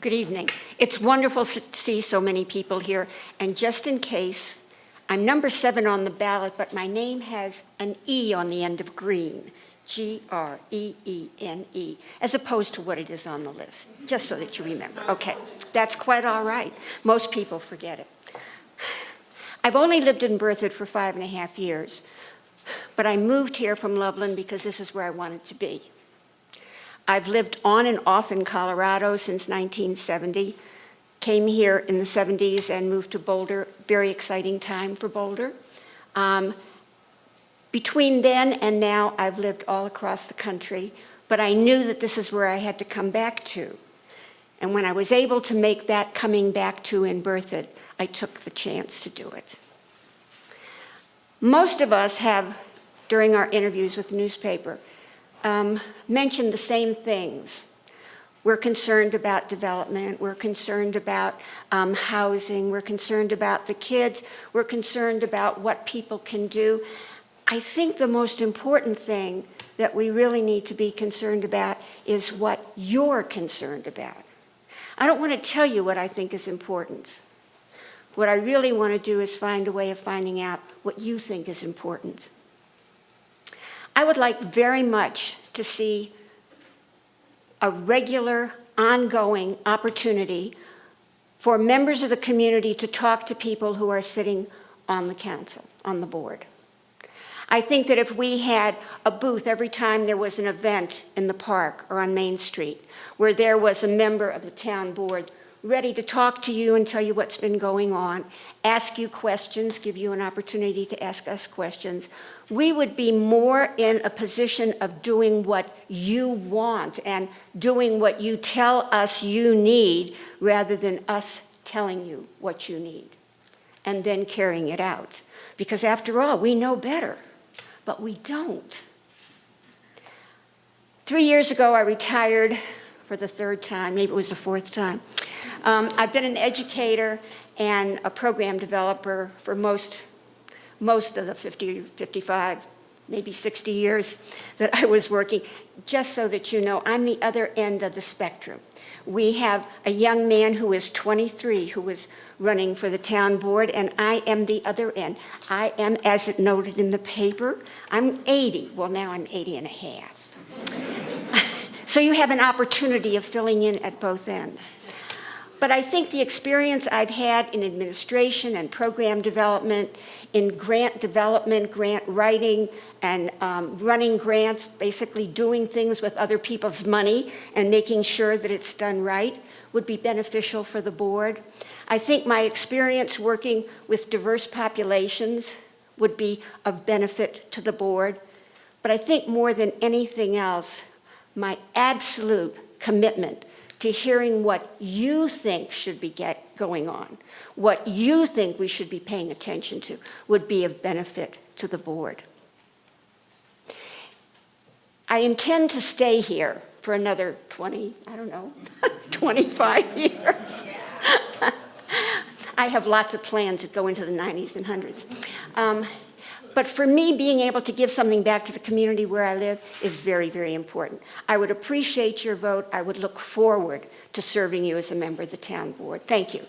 Good evening. It's wonderful to see so many people here. And just in case, I'm number 7 on the ballot, but my name has an E on the end of Greene, G-R-E-E-N-E, as opposed to what it is on the list, just so that you remember. Okay, that's quite all right. Most people forget it. I've only lived in Berthoud for 5.5 years, but I moved here from Loveland because this is where I wanted to be. I've lived on and off in Colorado since 1970, came here in the 70s and moved to Boulder. Very exciting time for Boulder. Between then and now, I've lived all across the country, but I knew that this is where I had to come back to. And when I was able to make that coming back to in Berthoud, I took the chance to do it. Most of us have, during our interviews with the newspaper, mentioned the same things. We're concerned about development, we're concerned about housing, we're concerned about the kids, we're concerned about what people can do. I think the most important thing that we really need to be concerned about is what you're concerned about. I don't want to tell you what I think is important. What I really want to do is find a way of finding out what you think is important. I would like very much to see a regular, ongoing opportunity for members of the community to talk to people who are sitting on the council, on the board. I think that if we had a booth every time there was an event in the park or on Main Street, where there was a member of the town board ready to talk to you and tell you what's been going on, ask you questions, give you an opportunity to ask us questions, we would be more in a position of doing what you want and doing what you tell us you need rather than us telling you what you need and then carrying it out. Because after all, we know better, but we don't. 3 years ago, I retired for the 3rd time, maybe it was the 4th time. I've been an educator and a program developer for most of the 50, 55, maybe 60 years that I was working. Just so that you know, I'm the other end of the spectrum. We have a young man who is 23 who was running for the town board, and I am the other end. I am, as it noted in the paper, I'm 80. Well, now I'm 80 and a half. So you have an opportunity of filling in at both ends. But I think the experience I've had in administration and program development, in grant development, grant writing, and running grants, basically doing things with other people's money and making sure that it's done right, would be beneficial for the board. I think my experience working with diverse populations would be of benefit to the board. But I think more than anything else, my absolute commitment to hearing what you think should be going on, what you think we should be paying attention to, would be of benefit to the board. I intend to stay here for another 25 years. I have lots of plans that go into the 90s and 100s. But for me, being able to give something back to the community where I live is very, very important. I would appreciate your vote. I would look forward to serving you as a member of the town board. Thank you.